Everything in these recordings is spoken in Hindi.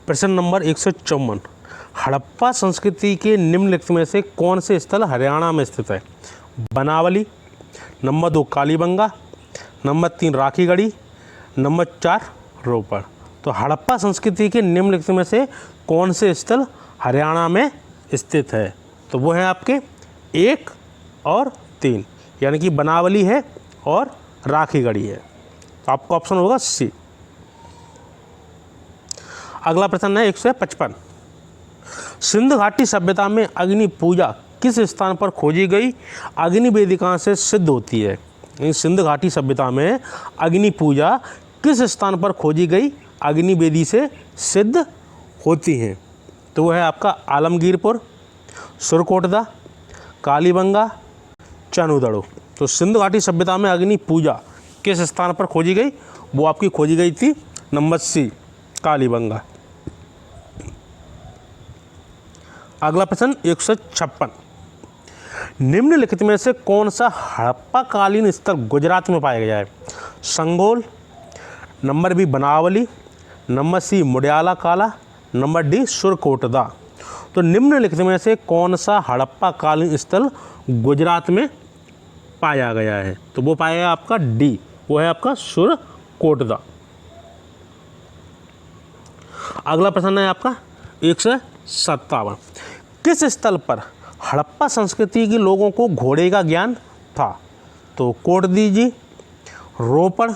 प्रश्न नंबर 154, हड़प्पा संस्कृति के निम्नलिखित में से कौन से स्थल हरियाणा में स्थित है? Banawali, number 2 Kalibanga, number 3 Rakhigarhi, number 4 Ropar. तो हड़प्पा संस्कृति के निम्नलिखित में से कौन से स्थल हरियाणा में स्थित है? तो वो है आपके 1 और 3, यानी कि बनावली है और राखीगढ़ी है। तो आपका ऑप्शन होगा सी। अगला प्रश्न है 155, सिंधु घाटी सभ्यता में अग्नि पूजा किस स्थान पर खोजी गई अग्नि वेदिका से सिद्ध होती है? सिंधु घाटी सभ्यता में अग्नि पूजा किस स्थान पर खोजी गई अग्नि वेदी से सिद्ध होती हैं? तो वह है आपका आलमगीरपुर, सुरकोटदा, कालीबंगा, चानूदड़ो। तो सिंधु घाटी सभ्यता में अग्नि पूजा किस स्थान पर खोजी गई? वो आपकी खोजी गई थी नंबर सी, कालीबंगा। अगला प्रश्न 156, निम्नलिखित में से कौन सा हड़प्पा कालीन स्थल गुजरात में पाया गया है? संगोल, नंबर बी बनावली, नंबर सी मुड्याला काला, नंबर डी सुरकोटदा। तो निम्नलिखित में से कौन सा हड़प्पा कालीन स्थल गुजरात में पाया गया है? तो वो पाया गया आपका डी, वो है आपका सुरकोटदा। अगला प्रश्न है आपका 157, किस स्थल पर हड़प्पा संस्कृति के लोगों को घोड़े का ज्ञान था? तो कोट दीजिए, रोपड़,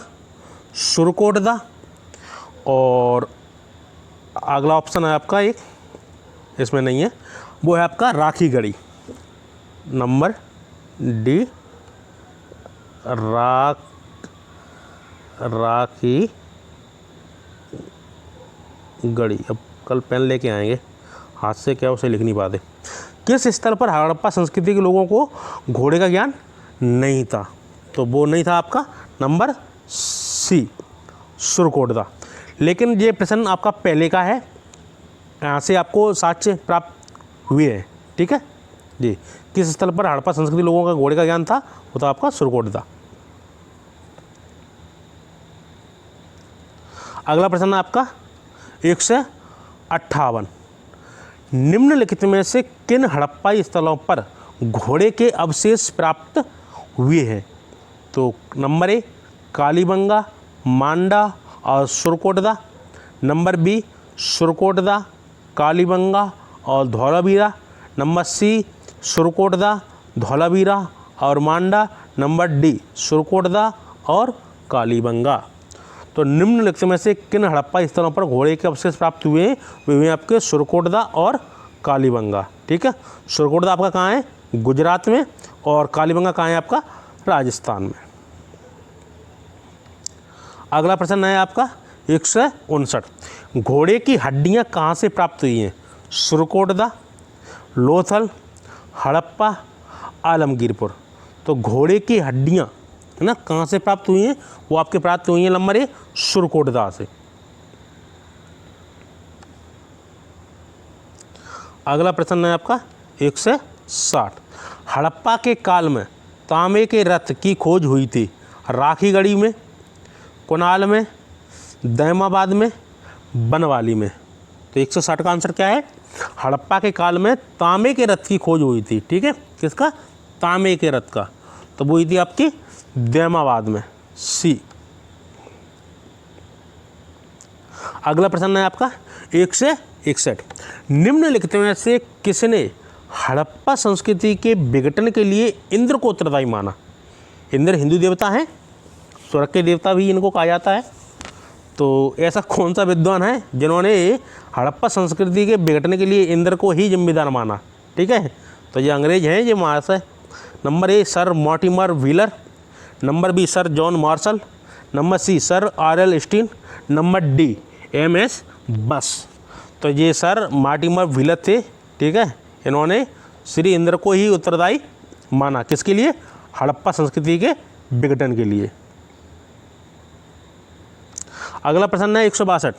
सुरकोटदा, और अगला ऑप्शन है आपका एक, इसमें नहीं है, वो है आपका राखीगढ़ी, नंबर डी राखीगढ़ी। अब कल पेन लेके आएंगे, हाथ से क्या उसे लिख नहीं पाते। किस स्थल पर हड़प्पा संस्कृति के लोगों को घोड़े का ज्ञान नहीं था? तो वो नहीं था आपका नंबर सी, सुरकोटदा। लेकिन ये प्रश्न आपका पहले का है, यहाँ से आपको साक्ष्य प्राप्त हुए हैं, ठीक है जी। किस स्थल पर हड़प्पा संस्कृति लोगों का घोड़े का ज्ञान था? वो था आपका सुरकोटदा। अगला प्रश्न है आपका 158, निम्नलिखित में से किन हड़प्पाई स्थलों पर घोड़े के अवशेष प्राप्त हुए हैं? तो नंबर ए कालीबंगा, मांडा और सुरकोटदा, नंबर बी सुरकोटदा, कालीबंगा और धौलावीरा, नंबर सी सुरकोटदा, धौलावीरा और मांडा, नंबर डी सुरकोटदा और कालीबंगा। तो निम्नलिखित में से किन हड़प्पा स्थलों पर घोड़े के अवशेष प्राप्त हुए हैं? वे हुए आपके सुरकोटदा और कालीबंगा, ठीक है। सुरकोटदा आपका कहाँ है? गुजरात में, और कालीबंगा कहाँ है आपका? राजस्थान में। अगला प्रश्न है आपका 159, घोड़े की हड्डियाँ कहाँ से प्राप्त हुई हैं? सुरकोटदा, लोथल, हड़प्पा, आलमगीरपुर। तो घोड़े की हड्डियाँ है ना कहाँ से प्राप्त हुई हैं? वो आपके प्राप्त हुई हैं नंबर ए सुरकोटदा से। अगला प्रश्न है आपका 160, हड़प्पा के काल में तांबे के रथ की खोज हुई थी राखीगढ़ी में, कुनाल में, दैमाबाद में, बनवाली में। तो 160 का आंसर क्या है? हड़प्पा के काल में तांबे के रथ की खोज हुई थी, ठीक है। किसका? तांबे के रथ का। तो वो हुई थी आपकी दैमाबाद में, सी। अगला प्रश्न है आपका 161, निम्नलिखित में से किसने हड़प्पा संस्कृति के विघटन के लिए इंद्र को उत्तरदायी माना? इंद्र हिंदू देवता हैं, स्वर्ग के देवता भी इनको कहा जाता है। तो ऐसा कौन सा विद्वान है जिन्होंने हड़प्पा संस्कृति के विघटन के लिए इंद्र को ही जिम्मेदार माना? ठीक है, तो ये अंग्रेज हैं, ये महाशय। Number A sir Mortimer Wheeler, number B sir John Marshall, number C sir R L. Stein, number D M S. बस। तो ये सर मॉर्टिमर व्हीलर थे, ठीक है। इन्होंने श्री इंद्र को ही उत्तरदायी माना, किसके लिए? हड़प्पा संस्कृति के विघटन के लिए। अगला प्रश्न है 162,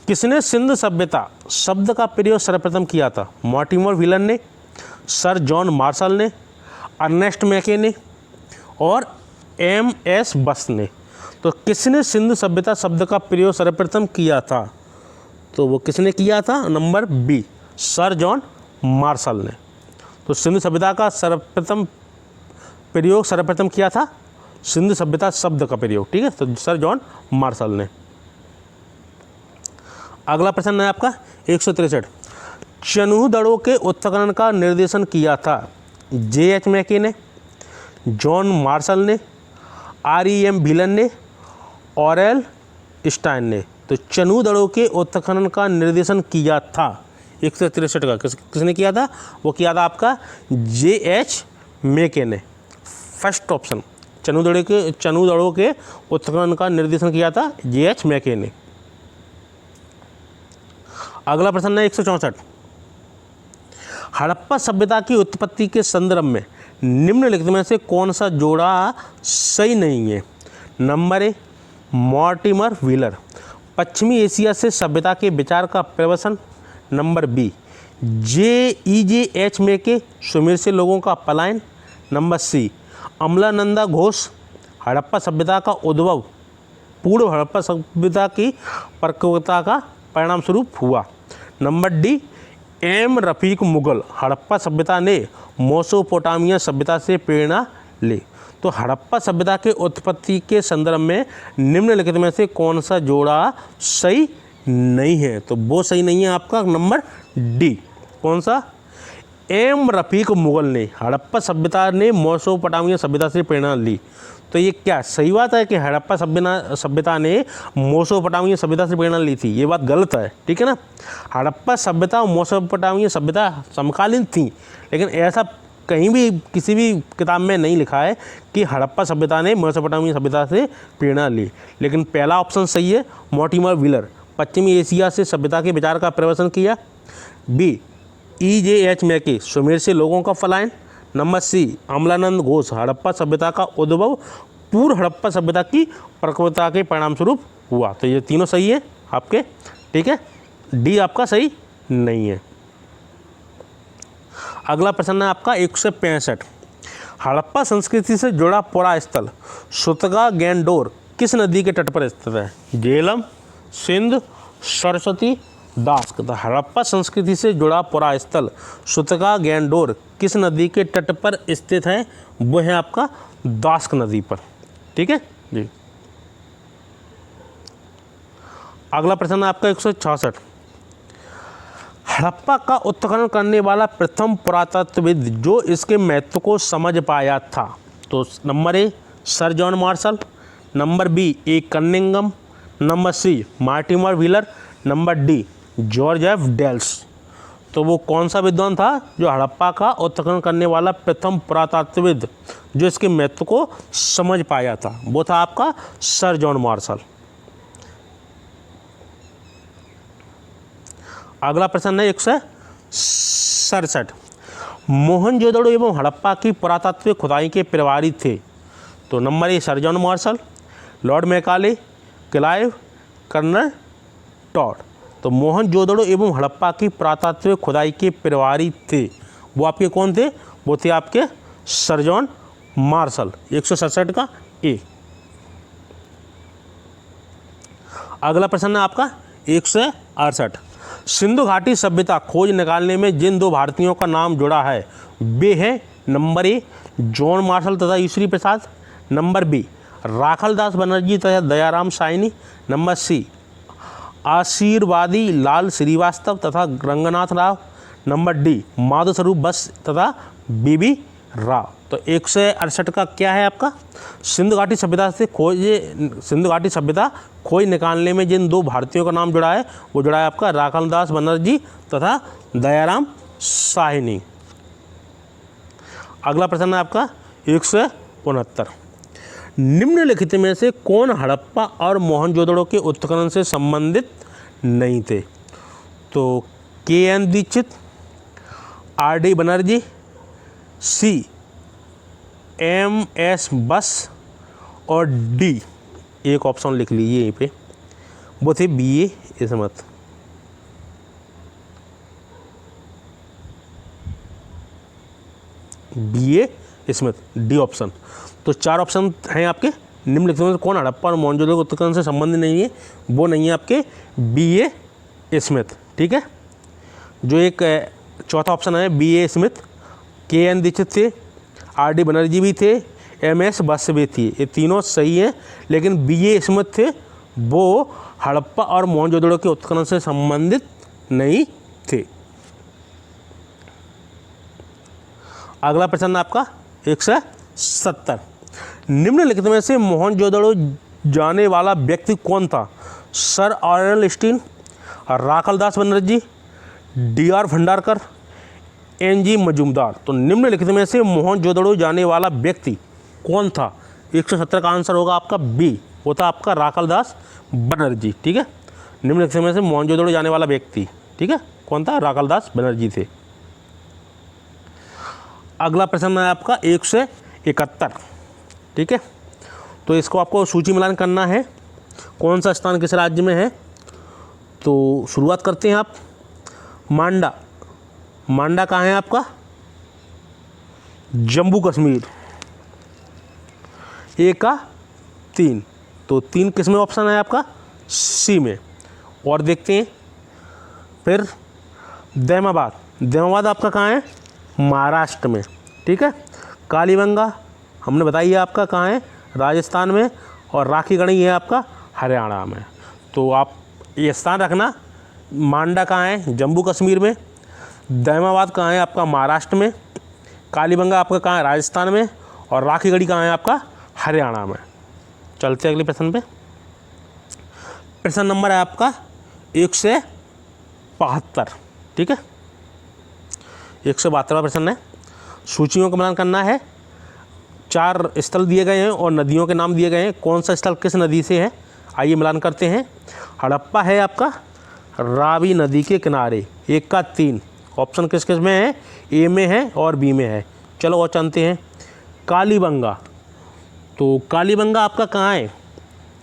किसने सिंधु सभ्यता शब्द का प्रयोग सर्वप्रथम किया था? मॉर्टिमर व्हीलर ने, सर जॉन मार्शल ने, अर्नेस्ट मैके ने और एम.एस. बस ने। तो किसने सिंधु सभ्यता शब्द का प्रयोग सर्वप्रथम किया था? तो वो किसने किया था? Number B, sir John Marshall ने। तो सिंधु सभ्यता का सर्वप्रथम किया था सिंधु सभ्यता शब्द का प्रयोग, ठीक है, तो सर जॉन मार्शल ने। अगला प्रश्न है आपका 163, चनुह दड़ों के उत्खनन का निर्देशन किया था J.H. मैके ने, जॉन मार्शल ने, R.E.M. व्हीलन ने, ऑरेल स्टाइन ने। तो चनुह दड़ों के उत्खनन का निर्देशन किया था 163 का किसने किया था? वो किया था आपका J.H. मैके ने। फर्स्ट ऑप्शन, चनुह दड़ों के उत्खनन का निर्देशन किया था J.H. मैके ने। अगला प्रश्न है 164, हड़प्पा सभ्यता की उत्पत्ति के संदर्भ में निम्नलिखित में से कौन सा जोड़ा सही नहीं है? नंबर ए, मॉर्टिमर व्हीलर, पश्चिमी एशिया से सभ्यता के विचार का प्रवसन। Number B, J.E.J. मैके, सुमेर से लोगों का पलायन। नंबर सी, अमलानंदा घोष, हड़प्पा सभ्यता का उद्भव पूर्व हड़प्पा सभ्यता की परिपक्वता का परिणाम स्वरूप हुआ। Number D, M Rafiq Mughal, Harappa सभ्यता ने मेसोपोटामिया सभ्यता से प्रेरणा ली। तो हड़प्पा सभ्यता के उत्पत्ति के संदर्भ में निम्नलिखित में से कौन सा जोड़ा सही नहीं है? तो वो सही नहीं है आपका नंबर डी। कौन सा? एम रफीक मुगल ने, हड़प्पा सभ्यता ने मेसोपोटामिया सभ्यता से प्रेरणा ली। तो ये क्या सही बात है कि हड़प्पा सभ्यता ने मेसोपोटामिया सभ्यता से प्रेरणा ली थी? ये बात गलत है, ठीक है ना। हड़प्पा सभ्यता और मेसोपोटामिया सभ्यता समकालीन थी, लेकिन ऐसा कहीं भी किसी भी किताब में नहीं लिखा है कि हड़प्पा सभ्यता ने मेसोपोटामिया सभ्यता से प्रेरणा ली। लेकिन पहला ऑप्शन सही है, मॉर्टिमर व्हीलर, पश्चिमी एशिया से सभ्यता के विचार का प्रवसन किया। B, E.J.H. मैके, सुमेर से लोगों का पलायन। नंबर सी, अमलानंद घोष, हड़प्पा सभ्यता का उद्भव पूर्व हड़प्पा सभ्यता की परिपक्वता के परिणाम स्वरूप हुआ। तो ये तीनों सही है आपके, ठीक है। डी आपका सही नहीं है। अगला प्रश्न है आपका 165, हड़प्पा संस्कृति से जुड़ा पुरा स्थल सुतगा गैंडोर किस नदी के तट पर स्थित है? झेलम, सिंध, सरस्वती, दास्क। तो हड़प्पा संस्कृति से जुड़ा पुरा स्थल सुतगा गैंडोर किस नदी के तट पर स्थित है? वो है आपका दास्क नदी पर, ठीक है जी। अगला प्रश्न है आपका 166, हड़प्पा का उत्खनन करने वाला प्रथम पुरातत्वविद जो इसके महत्व को समझ पाया था। तो number A, sir John Marshall. Number B, A Cunningham. Number C, Mortimer Wheeler. Number D, George F Dales. तो वो कौन सा विद्वान था जो हड़प्पा का उत्खनन करने वाला प्रथम पुरातत्वविद जो इसके महत्व को समझ पाया था? वो था आपका सर जॉन मार्शल। अगला प्रश्न है 167, मोहनजोदड़ो एवं हड़प्पा की पुरातात्विक खुदाई के प्रभारी थे। तो number A, sir John Marshall, lord Macaulay, Clive, colonel Tod. तो मोहनजोदड़ो एवं हड़प्पा की पुरातात्विक खुदाई के प्रभारी थे, वो आपके कौन थे? वो थे आपके सर जॉन मार्शल। 167 का ए। अगला प्रश्न है आपका 168, सिंधु घाटी सभ्यता खोज निकालने में जिन दो भारतीयों का नाम जुड़ा है वे हैं नंबर ए, जॉन मार्शल तथा ईश्वरी प्रसाद। नंबर बी, राखलदास बनर्जी तथा दयाराम साइनी। नंबर सी, आशीर्वादी लाल श्रीवास्तव तथा रंगनाथ राव। नंबर डी, माधव स्वरूप बस तथा बीबी राव। तो 168 का क्या है आपका? सिंधु घाटी सभ्यता खोज निकालने में जिन दो भारतीयों का नाम जुड़ा है वो जुड़ा है आपका राखलदास बनर्जी तथा दयाराम साहिनी। अगला प्रश्न है आपका 169, निम्नलिखित में से कौन हड़प्पा और मोहनजोदड़ो के उत्खनन से संबंधित नहीं थे? तो KN दीक्षित, RD बनर्जी, सी MS बस और डी, एक ऑप्शन लिख लीजिए यहीं पे, वो थे BA Smith. BA Smith, D option. तो चार ऑप्शन हैं आपके, निम्नलिखित में से कौन हड़प्पा और मोहनजोदड़ो के उत्खनन से संबंधित नहीं है? वो नहीं है आपके BA स्मिथ, ठीक है। जो एक चौथा ऑप्शन है बी ए स्मिथ, के एन दीक्षित थे, आर डी बनर्जी भी थे, एम एस बस भी थी, ये तीनों सही हैं। लेकिन बी ए स्मिथ थे वो हड़प्पा और मोहनजोदड़ो के उत्खनन से संबंधित नहीं थे। अगला प्रश्न आपका 170, निम्नलिखित में से मोहनजोदड़ो जाने वाला व्यक्ति कौन था? Sir Arnold Stein, Rakhaldas Banerjee, D R Bhandarkar, N G Majumdar. तो निम्नलिखित में से मोहनजोदड़ो जाने वाला व्यक्ति कौन था? 170 का आंसर होगा आपका बी, वो था आपका राखलदास बनर्जी, ठीक है। निम्नलिखित में से मोहनजोदड़ो जाने वाला व्यक्ति, ठीक है, कौन था? राखलदास बनर्जी थे। अगला प्रश्न है आपका 171, ठीक है। तो इसको आपको सूची मिलान करना है, कौन सा स्थान किस राज्य में है। तो शुरुआत करते हैं आप। मांडा, मांडा कहाँ है आपका? जम्मू कश्मीर। ए का 3, तो 3 किस में ऑप्शन है आपका? सी में। और देखते हैं फिर दैमाबाद, दैमाबाद आपका कहाँ है? महाराष्ट्र में, ठीक है। कालीबंगा हमने बताइए आपका कहाँ है? राजस्थान में। और राखीगढ़ी है आपका हरियाणा में। तो आप ये स्थान रखना, मांडा कहाँ है? जम्मू कश्मीर में। दैमाबाद कहाँ है आपका? महाराष्ट्र में। कालीबंगा आपका कहाँ है? राजस्थान में। और राखीगढ़ी कहाँ है आपका? हरियाणा में। चलते हैं अगले प्रश्न पे। प्रश्न नंबर है आपका 172, ठीक है। 172वां प्रश्न है, सूचियों का मिलान करना है। 4 स्थल दिए गए हैं और नदियों के नाम दिए गए हैं, कौन सा स्थल किस नदी से है? आइए मिलान करते हैं। हड़प्पा है आपका रावी नदी के किनारे, 1 का 3। ऑप्शन किस किस में है? ए में है और बी में है। चलो और जानते हैं। कालीबंगा, तो कालीबंगा आपका कहाँ है?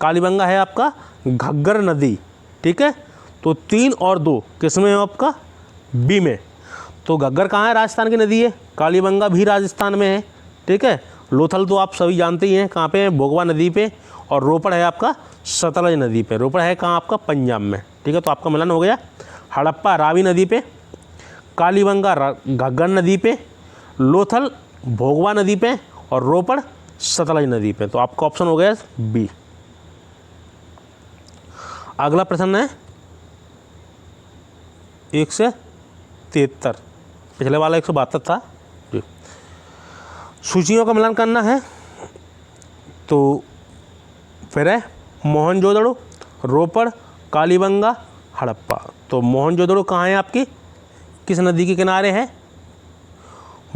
कालीबंगा है आपका घग्गर नदी, ठीक है। तो 3 और 2 किस में है आपका? बी में। तो घग्गर कहाँ है? राजस्थान की नदी है। कालीबंगा भी राजस्थान में है, ठीक है। लोथल तो आप सभी जानते ही हैं कहाँ पे है? भोगवा नदी पे। और रोपड़ है आपका सतलज नदी पे। रोपड़ है कहाँ आपका? पंजाब में, ठीक है। तो आपका मिलन हो गया। हड़प्पा रावी नदी पे, कालीबंगा घग्गर नदी पे, लोथल भोगवा नदी पे और रोपड़ सतलज नदी पे। तो आपका ऑप्शन हो गया बी। अगला प्रश्न है 173, पिछले वाला 172 था जी। सूचियों का मिलान करना है। तो फिर है मोहनजोदड़ो, रोपड़, कालीबंगा, हड़प्पा। तो मोहनजोदड़ो कहाँ है आपकी? किस नदी के किनारे है?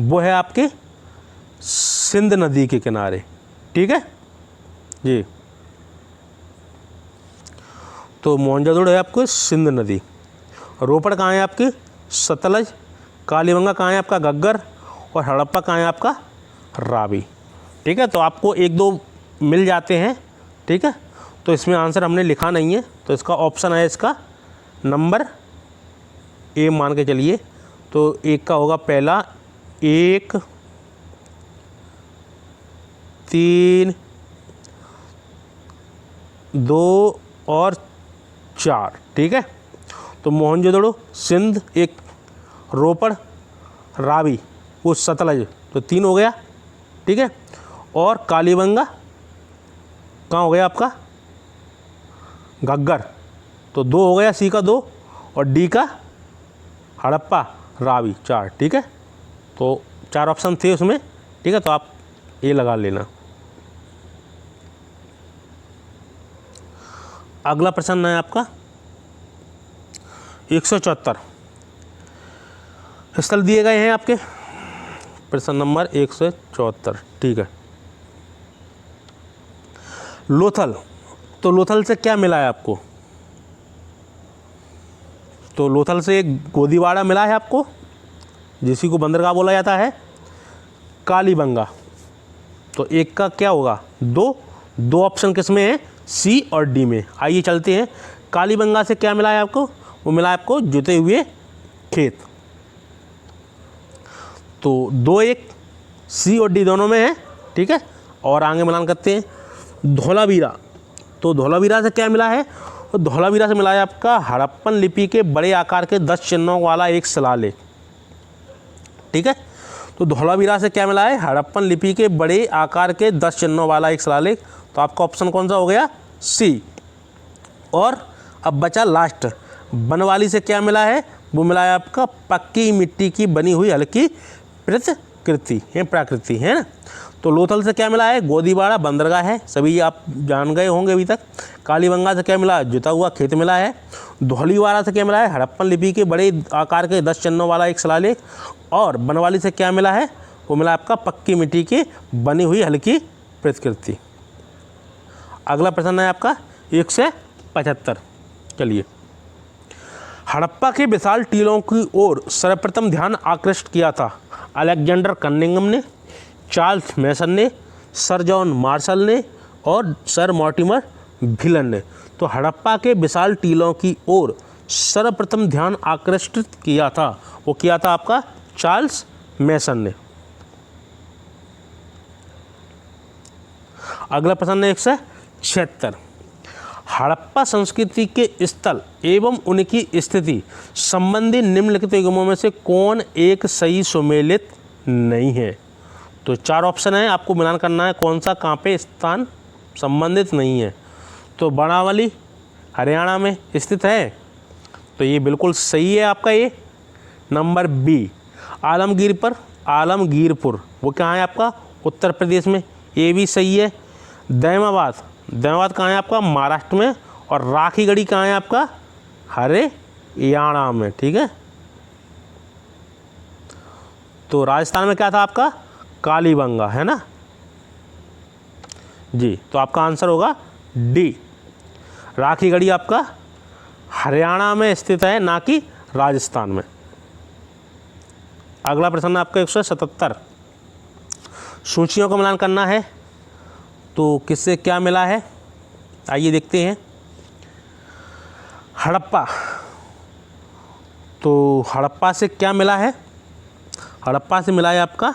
वो है आपके सिंध नदी के किनारे, ठीक है जी। तो मोहनजोदड़ो है आपको सिंध नदी। रोपड़ कहाँ है आपकी? सतलज। कालीबंगा कहाँ है आपका? घग्गर। और हड़प्पा कहाँ है आपका? रावी, ठीक है। तो आपको 1-2 मिल जाते हैं, ठीक है। तो इसमें आंसर हमने लिखा नहीं है, तो इसका ऑप्शन है इसका नंबर ए मान के चलिए। तो 1 का होगा पहला, 1, 3, 2 और 4, ठीक है। तो मोहनजोदड़ो सिंध 1, रोपड़ रावी वो सतलज, तो 3 हो गया, ठीक है। और कालीबंगा कहाँ हो गया आपका? घग्गर, तो 2 हो गया, सी का 2 और डी का हड़प्पा रावी 4, ठीक है। तो 4 ऑप्शन थे उसमें, ठीक है। तो आप ये लगा लेना। अगला प्रश्न है आपका 174, स्थल दिए गए हैं आपके। प्रश्न नंबर 174, ठीक है। लोथल, तो लोथल से क्या मिला है आपको? तो लोथल से एक गोदीवाड़ा मिला है आपको, जिसी को बंदरगाह बोला जाता है। कालीबंगा, तो 1 का क्या होगा? 2 ऑप्शन किस में है? सी और डी में। आइए चलते हैं। कालीबंगा से क्या मिला है आपको? वो मिला है आपको जुते हुए खेत। तो 2-1 सी और डी दोनों में है, ठीक है। और आगे मिलान करते हैं। धौलावीरा, तो धौलावीरा से क्या मिला है? तो धौलावीरा से मिला है आपका हड़प्पन लिपि के बड़े आकार के 10 चिन्हों वाला एक शिलालेख। ठीक है, तो धौलावीरा से क्या मिला है? हड़प्पन लिपि के बड़े आकार के 10 चिन्हों वाला एक शिलालेख। तो आपका ऑप्शन कौन सा हो गया? सी। और अब बचा लास्ट, बनवाली से क्या मिला है? वो मिला है आपका पक्की मिट्टी की बनी हुई हल्की प्रतिकृति है, प्राकृति है ना। तो लोथल से क्या मिला है? गोदीबाड़ा बंदरगाह है, सभी आप जान गए होंगे अभी तक। कालीबंगा से क्या मिला? जुता हुआ खेत मिला है। धौलीवाड़ा से क्या मिला है? हड़प्पन लिपि के बड़े आकार के 10 चिन्हों वाला एक शिलालेख। और बनवाली से क्या मिला है? वो मिला आपका पक्की मिट्टी की बनी हुई हल्की प्रतिकृति। अगला प्रश्न है आपका 1 से 75। चलिए, हड़प्पा के विशाल टीलों की ओर सर्वप्रथम ध्यान आकृष्ट किया था अलेक्जेंडर कनिंघम ने, चार्ल्स मैसन ने, सर जॉन मार्शल ने और सर मॉर्टिमर व्हीलन ने। तो हड़प्पा के विशाल टीलों की ओर सर्वप्रथम ध्यान आकृष्ट किया था, वो किया था आपका चार्ल्स मैसन ने। अगला प्रश्न है 176। हड़प्पा संस्कृति के स्थल एवं उनकी स्थिति संबंधी निम्नलिखित युग्मों में से कौन एक सही सुमेलित नहीं है? तो 4 ऑप्शन है, आपको मिलान करना है कौन सा कहाँ पे स्थान संबंधित नहीं है। तो बनावली हरियाणा में स्थित है, तो ये बिल्कुल सही है आपका। ये नंबर बी। आलमगीरपुर वो कहाँ है आपका? उत्तर प्रदेश में, ये भी सही है। दैमाबाद कहाँ है आपका? महाराष्ट्र में। और राखीगढ़ी कहाँ है आपका? हरियाणा में। ठीक है, तो राजस्थान में क्या था आपका? कालीबंगा है ना जी। तो आपका आंसर होगा डी। राखीगढ़ी आपका हरियाणा में स्थित है, ना कि राजस्थान में। अगला प्रश्न आपका 177। सूचियों का मिलान करना है, तो किससे क्या मिला है आइए देखते हैं। हड़प्पा, तो हड़प्पा से क्या मिला है? हड़प्पा से मिला है आपका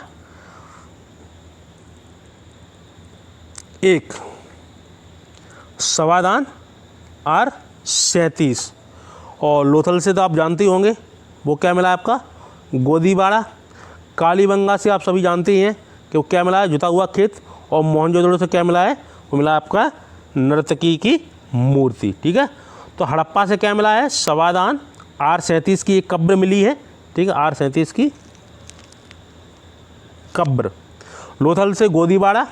एक सवादान R37। और लोथल से तो आप जानते ही होंगे, वो क्या मिला है आपका? गोदीबाड़ा। कालीबंगा से आप सभी जानते ही हैं कि वो क्या मिला है? जुता हुआ खेत। और मोहनजोदड़ो से क्या मिला है? वो मिला आपका नर्तकी की मूर्ति। ठीक है, तो हड़प्पा से क्या मिला है? सवादान R37 की एक कब्र मिली है। ठीक है, R37 की कब्र। लोथल से गोदीबाड़ा,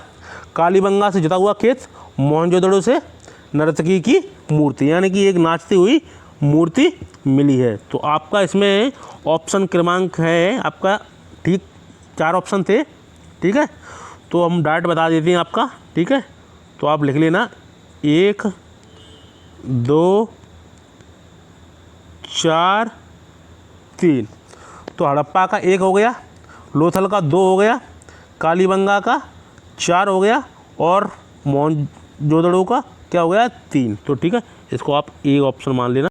कालीबंगा से जुता हुआ खेत, मोहनजोदड़ो से नर्तकी की मूर्ति, यानी कि एक नाचती हुई मूर्ति मिली है। तो आपका इसमें ऑप्शन क्रमांक है आपका, ठीक 4 ऑप्शन थे। ठीक है, तो हम डायरेक्ट बता देते हैं आपका। ठीक है, तो आप लिख लेना 1 2 4 3। तो हड़प्पा का 1 हो गया, लोथल का 2 हो गया, कालीबंगा का 4 हो गया और मोहनजोदड़ो का क्या हो गया? 3। तो ठीक है, इसको आप एक ऑप्शन मान लेना।